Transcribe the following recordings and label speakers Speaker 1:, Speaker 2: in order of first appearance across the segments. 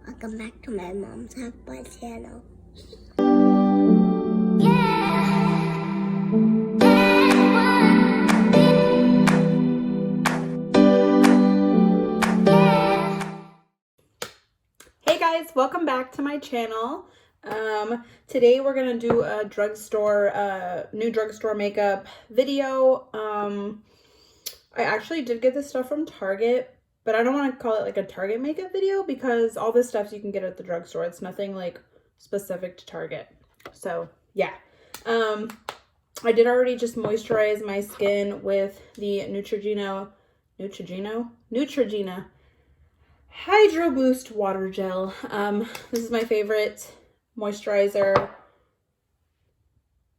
Speaker 1: Welcome back to my mom's Half-Boy channel.
Speaker 2: Hey guys, welcome back to my channel. Today we're gonna do a new drugstore makeup video. I actually did get this stuff from Target, but I don't want to call it like a Target makeup video because all this stuff you can get at the drugstore. It's nothing like specific to Target. So yeah. I did already just moisturize my skin with the Neutrogena Hydro Boost Water Gel. This is my favorite moisturizer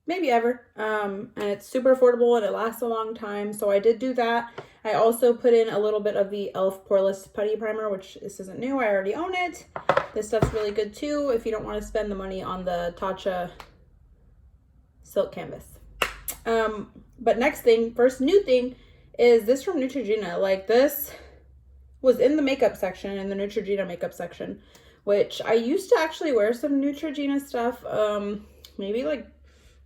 Speaker 2: maybe ever. And it's super affordable and it lasts a long time. So I did do that. I also put in a little bit of the e.l.f. Poreless Putty Primer, which this isn't new. I already own it. This stuff's really good too if you don't want to spend the money on the Tatcha Silk Canvas. But first new thing is this from Neutrogena. Like, this was in the makeup section, in the Neutrogena makeup section, which I used to actually wear some Neutrogena stuff, maybe like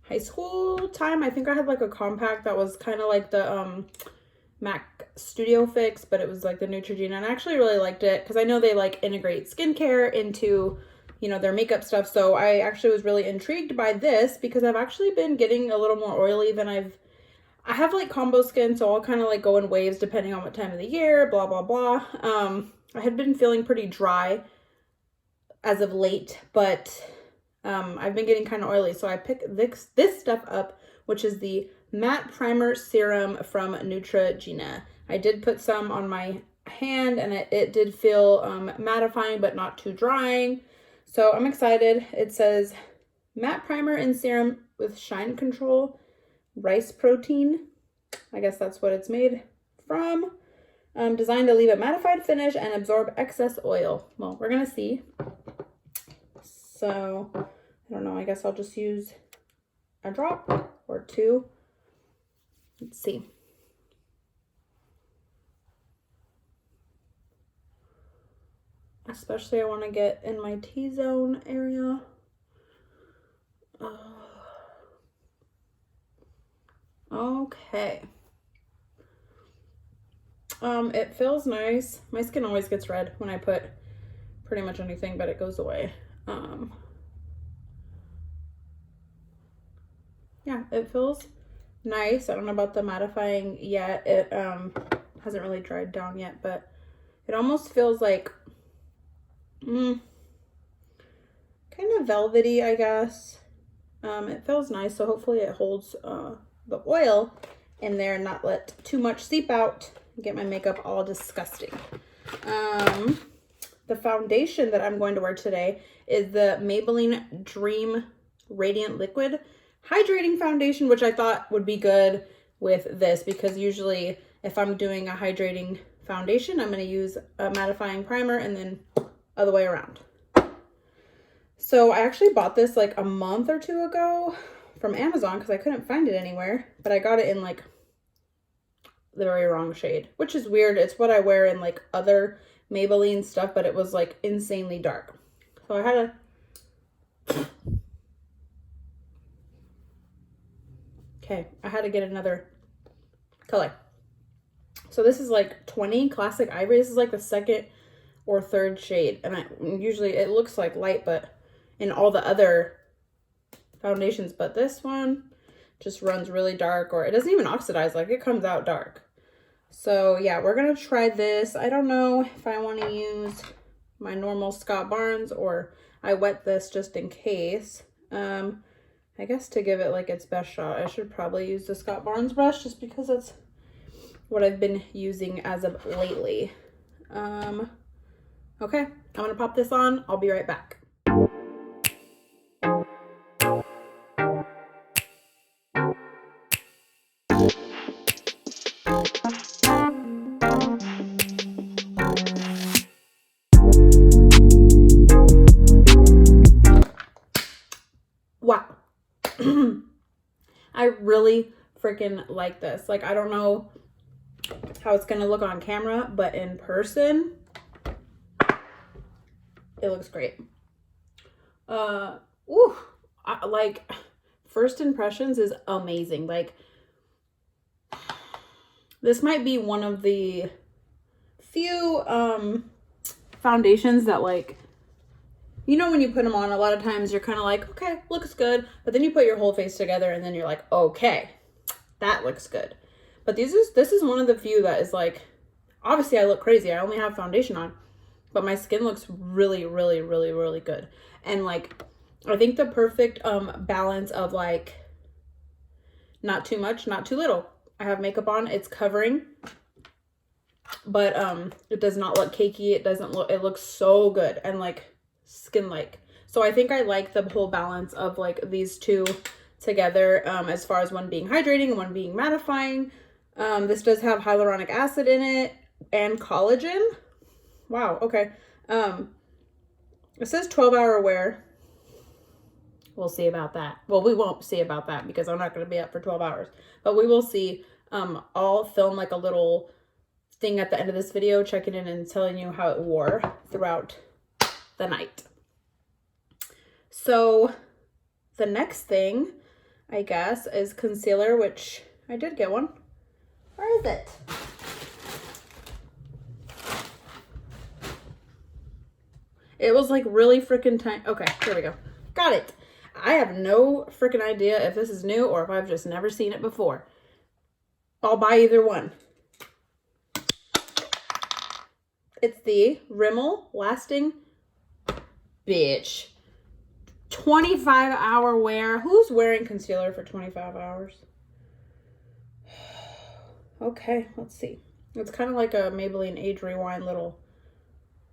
Speaker 2: high school time. I think I had like a compact that was kind of like the MAC Studio Fix, but it was like the Neutrogena, and I actually really liked it because I know they like integrate skincare into, you know, their makeup stuff. So I actually was really intrigued by this because I've actually been getting a little more oily than I have like combo skin, so I'll kind of like go in waves depending on what time of the year, blah, blah, blah. I had been feeling pretty dry as of late, but I've been getting kind of oily. So I picked this stuff up, which is the Matte Primer Serum from Neutrogena. I did put some on my hand and it did feel mattifying, but not too drying. So I'm excited. It says matte primer and serum with shine control, rice protein. I guess that's what it's made from. Designed to leave a mattified finish and absorb excess oil. Well, we're gonna see. So I don't know. I guess I'll just use a drop or two. Let's see. Especially I want to get in my T-zone area. Okay. It feels nice. My skin always gets red when I put pretty much anything, but it goes away. Yeah, it feels nice. I don't know about the mattifying yet. It hasn't really dried down yet, but it almost feels like kind of velvety, I guess. It feels nice, so hopefully it holds the oil in there and not let too much seep out and get my makeup all disgusting. The foundation that I'm going to wear today is the Maybelline Dream Radiant Liquid Hydrating Foundation, which I thought would be good with this because usually if I'm doing a hydrating foundation, I'm going to use a mattifying primer and then other way around. So I actually bought this like a month or two ago from Amazon because I couldn't find it anywhere, but I got it in like the very wrong shade, which is weird. It's what I wear in like other Maybelline stuff, but it was like insanely dark. So I had to get another color. So this is like 20 Classic Ivory. This is like the second or third shade, and usually it looks like light, but in all the other foundations, but this one just runs really dark, or it doesn't even oxidize, like it comes out dark. So yeah, we're gonna try this. I don't know if I want to use my normal Scott Barnes or I wet this just in case. I guess to give it like its best shot, I should probably use the Scott Barnes brush just because that's what I've been using as of lately. Okay, I'm gonna pop this on. I'll be right back. Wow. I really freaking like this. Like, I don't know how it's gonna look on camera, but in person, It looks great. Ooh, like, first impressions is amazing. Like, this might be one of the few foundations that, like, you know, when you put them on, a lot of times you're kind of like, okay, looks good. But then you put your whole face together and then you're like, okay, that looks good. But this is one of the few that is like, obviously I look crazy. I only have foundation on, but my skin looks really, really, really, really good. And like, I think the perfect balance of like, not too much, not too little. I have makeup on, it's covering, but it does not look cakey. It doesn't look, it looks so good and like skin-like. So I think I like the whole balance of like these two together, as far as one being hydrating and one being mattifying. This does have hyaluronic acid in it and collagen. Wow, okay. It says 12-hour wear. We'll see about that. Well, we won't see about that because I'm not going to be up for 12 hours. But we will see. I'll film like a little thing at the end of this video, checking in and telling you how it wore throughout the night. So the next thing, I guess, is concealer, which I did get one. Where is it? It was like really freaking tiny. Okay, here we go. Got it. I have no freaking idea if this is new or if I've just never seen it before. I'll buy either one. It's the Rimmel Lasting Bitch 25-hour wear. Who's wearing concealer for 25 hours? Okay, let's see. It's kind of like a Maybelline Age Rewind little.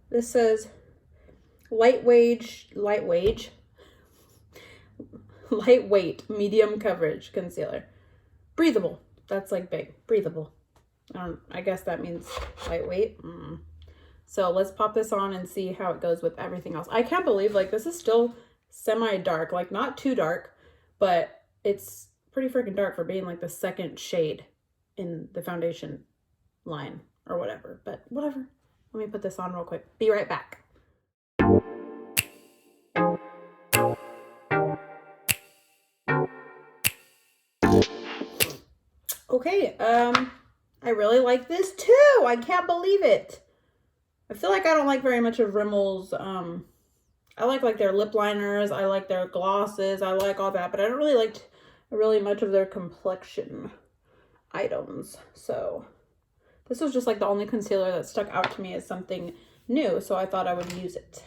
Speaker 2: This says lightweight, medium coverage concealer. Breathable. That's like big. Breathable. I guess that means lightweight. So let's pop this on and see how it goes with everything else. I can't believe, like, this is still semi-dark. Like, not too dark, but it's pretty freaking dark for being, like, the second shade in the foundation line or whatever. But whatever. Let me put this on real quick. Be right back. Okay, I really like this too. I can't believe it. I feel like I don't like very much of Rimmel's, I like their lip liners, I like their glosses, I like all that, but I don't really like really much of their complexion items. So this was just like the only concealer that stuck out to me as something new, so I thought I would use it.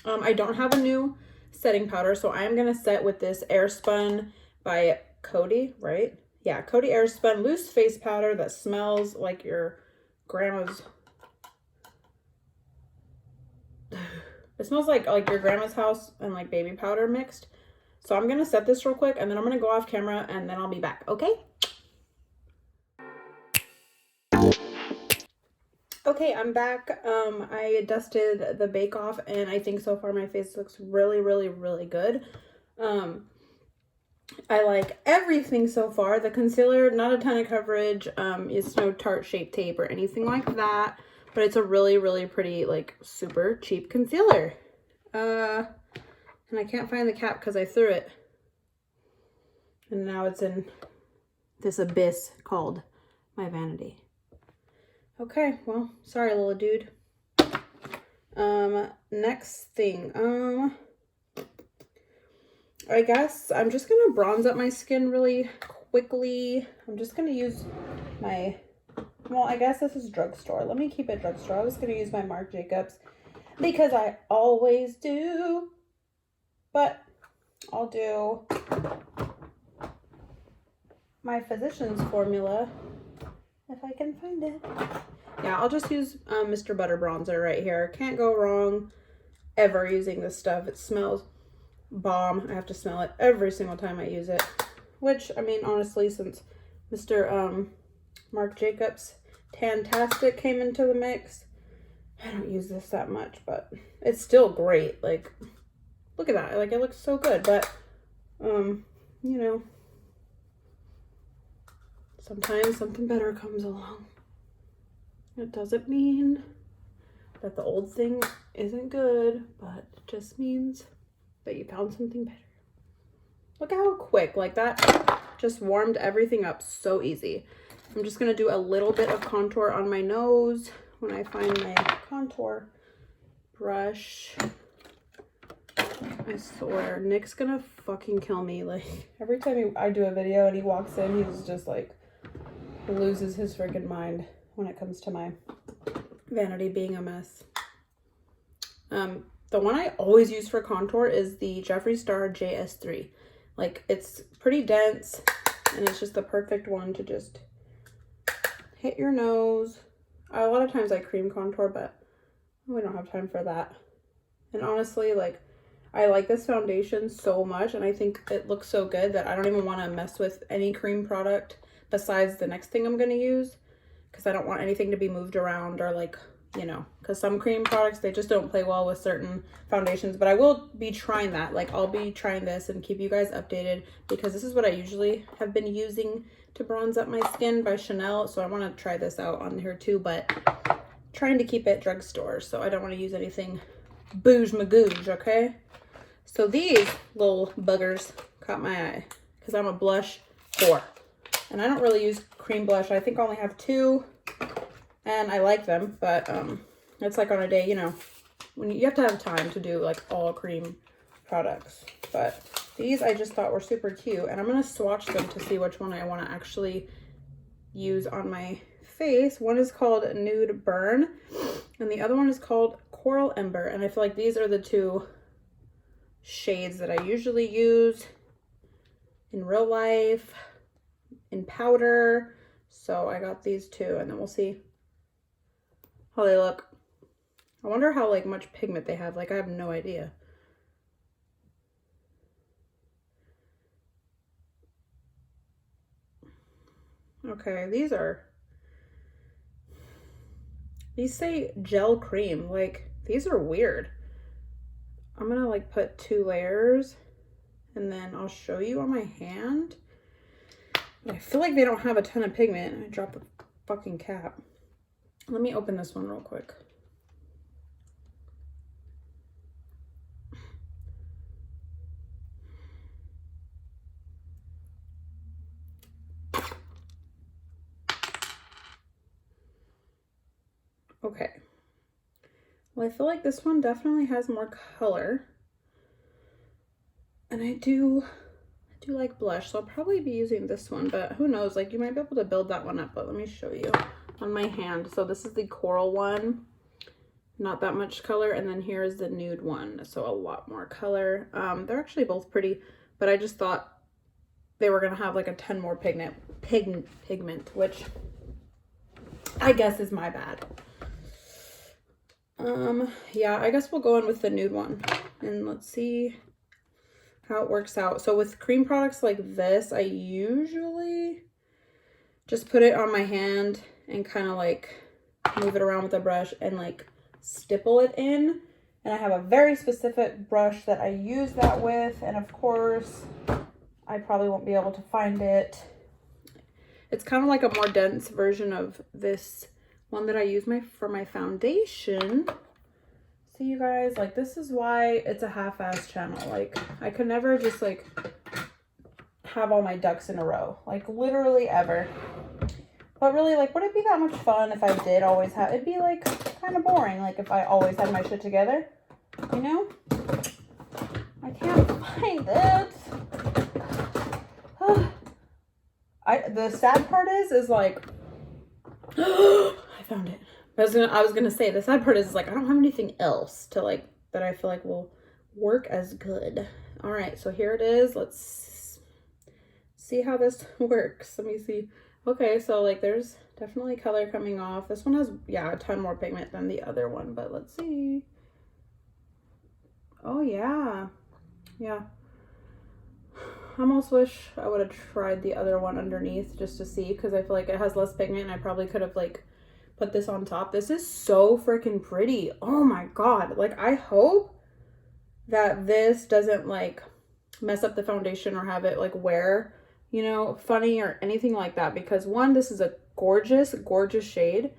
Speaker 2: I don't have a new setting powder, so I am going to set with this Airspun by Coty, right? Yeah, Coty Airspun loose face powder that smells like your grandma's. It smells like your grandma's house and like baby powder mixed. So I'm going to set this real quick and then I'm going to go off camera and then I'll be back, okay? Okay, I'm back. I dusted the Bake Off and I think so far my face looks really, really, really good. I like everything so far. The concealer, not a ton of coverage. It's no Tarte Shape Tape or anything like that. But it's a really, really pretty, like, super cheap concealer. And I can't find the cap because I threw it. And now it's in this abyss called my vanity. Okay, well, sorry, little dude. Next thing. I guess I'm just going to bronze up my skin really quickly. I'm just going to use my... Well, I guess this is Drugstore. Let me keep it Drugstore. I was going to use my Marc Jacobs because I always do. But I'll do my Physicians Formula if I can find it. Yeah, I'll just use Mr. Butter Bronzer right here. Can't go wrong ever using this stuff. It smells bomb. I have to smell it every single time I use it. Which, I mean, honestly, since Mr. Marc Jacobs Tantastic came into the mix, I don't use this that much, but it's still great. Like, look at that. Like, it looks so good, but, you know, sometimes something better comes along. It doesn't mean that the old thing isn't good, but it just means that you found something better. Look how quick, like that just warmed everything up so easy. I'm just gonna do a little bit of contour on my nose when I find my contour brush. I swear, Nick's gonna fucking kill me. Like, every time I do a video and he walks in, he's just like, loses his freaking mind when it comes to my vanity being a mess. The one I always use for contour is the Jeffree Star JS3. Like, it's pretty dense, and it's just the perfect one to just hit your nose. A lot of times I cream contour, but we don't have time for that. And honestly, like, I like this foundation so much, and I think it looks so good that I don't even want to mess with any cream product besides the next thing I'm going to use, because I don't want anything to be moved around or, like, you know, because some cream products, they just don't play well with certain foundations. But I will be trying that. Like, I'll be trying this and keep you guys updated, because this is what I usually have been using to bronze up my skin by Chanel. So I want to try this out on here too, but trying to keep it drugstore, so I don't want to use anything bouge magouge, okay? So these little buggers caught my eye because I'm a blush whore. And I don't really use cream blush. I think I only have 2, and I like them, but it's like on a day, you know, when you have to have time to do like all cream products. But these I just thought were super cute, and I'm going to swatch them to see which one I want to actually use on my face. One is called Nude Burn, and the other one is called Coral Ember, and I feel like these are the 2 shades that I usually use in real life, in powder. So I got these 2, and then we'll see how they look. I wonder how like much pigment they have. Like, I have no idea. Okay, these say gel cream. Like, these are weird. I'm gonna like put 2 layers, and then I'll show you on my hand. I feel like they don't have a ton of pigment. I dropped the fucking cap. Let me open this one real quick. Okay. Well, I feel like this one definitely has more color. And I do like blush, so I'll probably be using this one, but who knows, like, you might be able to build that one up. But let me show you on my hand. So this is the coral one, not that much color, and then here's the nude one, so a lot more color. They're actually both pretty, but I just thought they were gonna have like a ton more pigment, which I guess is my bad. Yeah, I guess we'll go in with the nude one, and let's see how it works out. So with cream products like this, I usually just put it on my hand and kind of like move it around with a brush and like stipple it in. And I have a very specific brush that I use that with, and of course I probably won't be able to find it. It's kind of like a more dense version of this one that I use for my foundation. See, you guys, like, this is why it's a half-ass channel. Like, I could never just like have all my ducks in a row, like literally ever. But really, like, would it be that much fun if I did always have, it'd be like kind of boring, like if I always had my shit together, you know? I can't find it. The sad part is like, I found it. I was gonna say, the sad part is like, I don't have anything else to like, that I feel like will work as good. All right, so here it is. Let's see how this works. Let me see. Okay, so like there's definitely color coming off. This one has, yeah, a ton more pigment than the other one, but let's see. Oh yeah. Yeah. I almost wish I would have tried the other one underneath just to see, because I feel like it has less pigment, and I probably could have like put this on top. This is so freaking pretty. Oh my god. Like, I hope that this doesn't like mess up the foundation or have it like wear, you know, funny or anything like that, because 1, this is a gorgeous shade,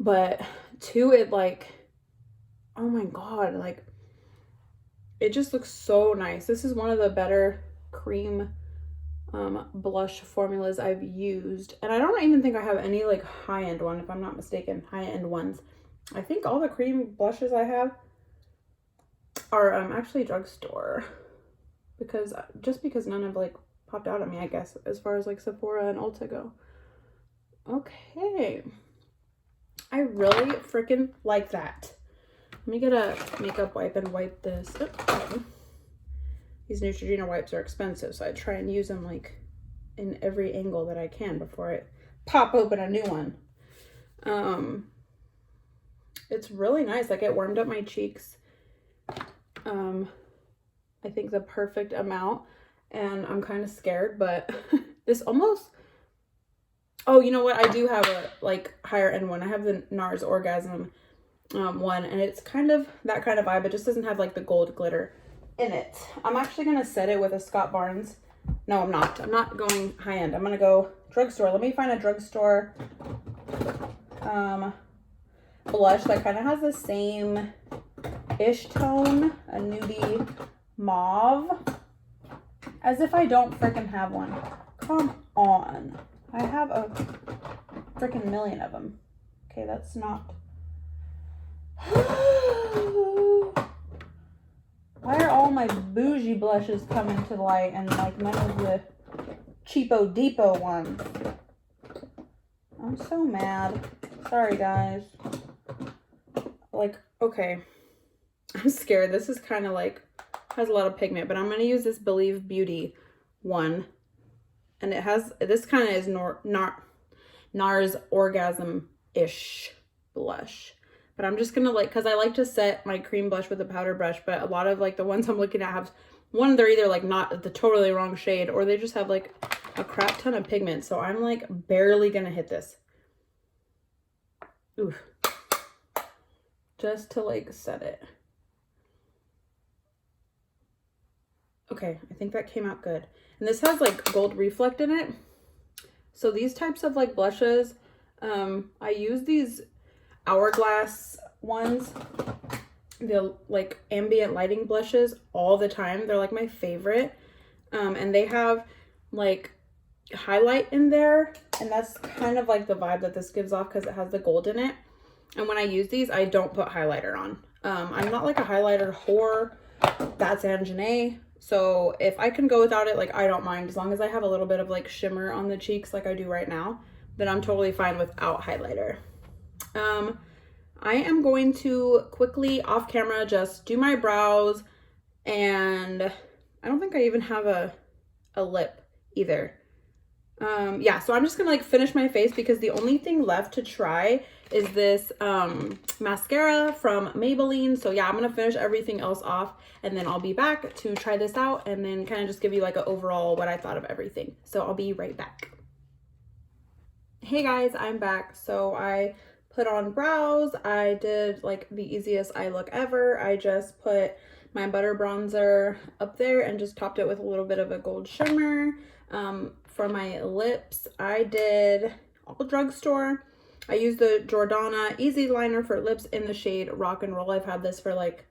Speaker 2: but 2, it like oh my God, like it just looks so nice. This is one of the better cream blush formulas I've used. And I don't even think I have any like high-end one, if I'm not mistaken, high-end ones. I think all the cream blushes I have are actually drugstore, because none have like popped out at me, I guess, as far as like Sephora and Ulta go. Okay. I really freaking like that. Let me get a makeup wipe and wipe this. Oh. These Neutrogena wipes are expensive, so I try and use them like in every angle that I can before I pop open a new one. It's really nice. Like, it warmed up my cheeks. I think the perfect amount, and I'm kind of scared, but this almost, oh, you know what? I do have a like higher end one. I have the NARS Orgasm one, and it's kind of that kind of vibe. It just doesn't have like the gold glitter in it. I'm actually gonna set it with a Scott Barnes. No, I'm not. I'm not going high end. I'm gonna go drugstore. Let me find a drugstore blush that kind of has the same ish tone, a nudie mauve. As if I don't freaking have one. Come on. I have a freaking million of them. Okay, that's not. Why are all my bougie blushes coming to light and like none of the cheapo depot ones? I'm so mad. Sorry, guys. Like, okay. I'm scared. This is kind of like, has a lot of pigment, but I'm going to use this Believe Beauty one. And it has, this kind of is NARS Orgasm-ish blush. But I'm just going to like, because I like to set my cream blush with a powder brush, but a lot of like the ones I'm looking at have, one, they're either like not the totally wrong shade, or they just have like a crap ton of pigment. So I'm like barely going to hit this. Oof. Just to like set it. Okay, I think that came out good. And this has like gold reflect in it. So these types of like blushes, I use these Hourglass ones, the like ambient lighting blushes, all the time. They're like my favorite. And they have like highlight in there, and that's kind of like the vibe that this gives off because it has the gold in it. And when I use these, I don't put highlighter on. I'm not like a highlighter whore. That's Anjanae. So if I can go without it, like I don't mind, as long as I have a little bit of like shimmer on the cheeks like I do right now, then I'm totally fine without highlighter. I am going to quickly off camera just do my brows, and I don't think I even have a lip either. Yeah, so I'm just gonna like finish my face because the only thing left to try is this mascara from Maybelline. So yeah, I'm gonna finish everything else off, and then I'll be back to try this out and then kind of just give you like an overall what I thought of everything. So I'll be right back. Hey guys, I'm back. So I put on brows. I did like the easiest eye look ever. I just put my butter bronzer up there and just topped it with a little bit of a gold shimmer. For my lips, I did all drugstore. I used the Jordana Easy Liner for lips in the shade Rock and Roll. I've had this for like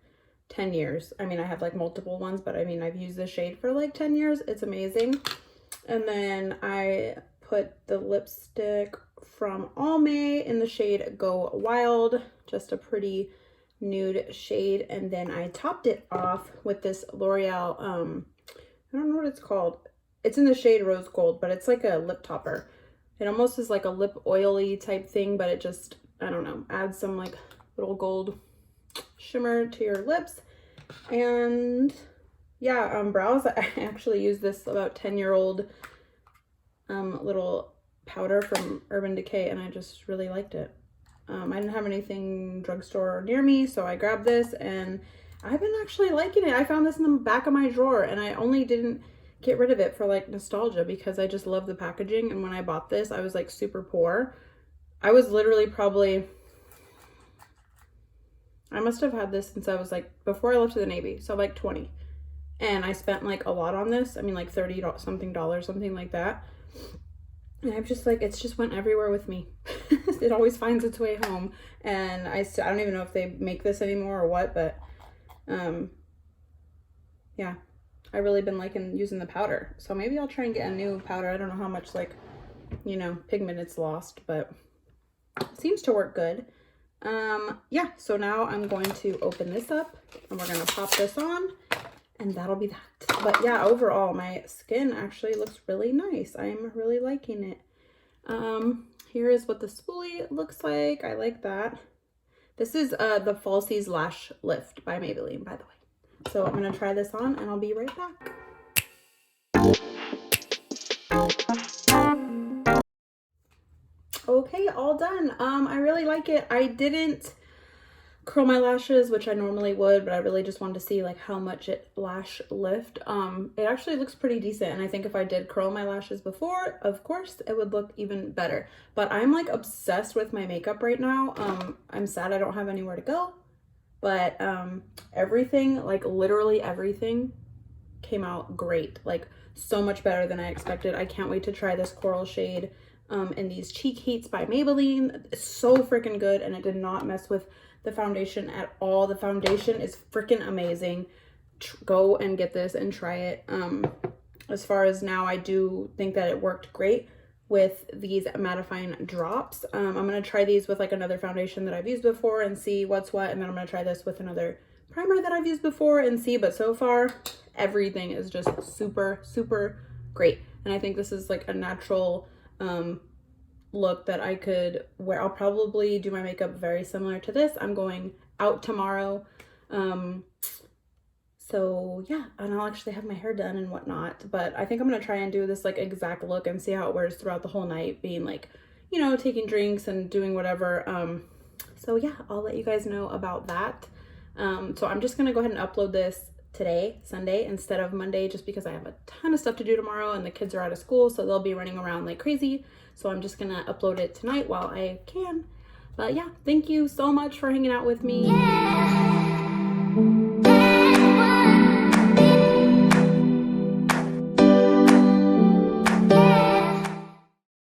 Speaker 2: 10 years. I mean, I have like multiple ones, but I mean, I've used this shade for like 10 years. It's amazing. And then I put the lipstick from Almay in the shade Go Wild, just a pretty nude shade. And then I topped it off with this L'Oreal, I don't know what it's called. It's in the shade Rose Gold, but it's like a lip topper. It almost is like a lip oily type thing, but it just, I don't know, adds some like little gold shimmer to your lips. And yeah, brows, I actually used this about 10-year-old little powder from Urban Decay, and I just really liked it. I didn't have anything drugstore near me, so I grabbed this, and I've been actually liking it. I found this in the back of my drawer, and I only didn't get rid of it for like nostalgia because I just love the packaging. And when I bought this, I was like super poor. I was literally probably, I must have had this since I was like, before I left to the Navy, so like 20. And I spent like a lot on this. I mean like $30 something, something like that. And I've just like, it's just went everywhere with me. It always finds its way home. And I don't even know if they make this anymore or what, but yeah, I really been liking using the powder. So maybe I'll try and get a new powder. I don't know how much like, you know, pigment it's lost, but it seems to work good. Yeah, so now I'm going to open this up and we're going to pop this on and that'll be that. But yeah, overall my skin actually looks really nice. I'm really liking it. Here is what the spoolie looks like. I like that. This is the Falsies Lash Lift by Maybelline, by the way. So I'm going to try this on and I'll be right back. Okay, all done. I really like it. I didn't curl my lashes, which I normally would, but I really just wanted to see like how much it lash lift. It actually looks pretty decent, and I think if I did curl my lashes before, of course it would look even better. But I'm like obsessed with my makeup right now. I'm sad I don't have anywhere to go, but everything, like literally everything came out great, like so much better than I expected. I can't wait to try this coral shade in these Cheek Heats by Maybelline. It's so freaking good, and it did not mess with the foundation at all. The foundation is freaking amazing. Go and get this and try it. As far as now, I do think that it worked great with these mattifying drops. I'm gonna try these with like another foundation that I've used before and see what's what, and then I'm gonna try this with another primer that I've used before and see. But so far everything is just super great, and I think this is like a natural look that I could wear. I'll probably do my makeup very similar to this. I'm going out tomorrow, so yeah, and I'll actually have my hair done and whatnot, but I think I'm gonna try and do this like exact look and see how it wears throughout the whole night, being like, you know, taking drinks and doing whatever. So yeah, I'll let you guys know about that. So I'm just gonna go ahead and upload this today, Sunday, instead of Monday, just because I have a ton of stuff to do tomorrow and the kids are out of school, so they'll be running around like crazy. So I'm just gonna upload it tonight while I can. But yeah, thank you so much for hanging out with me. Yeah.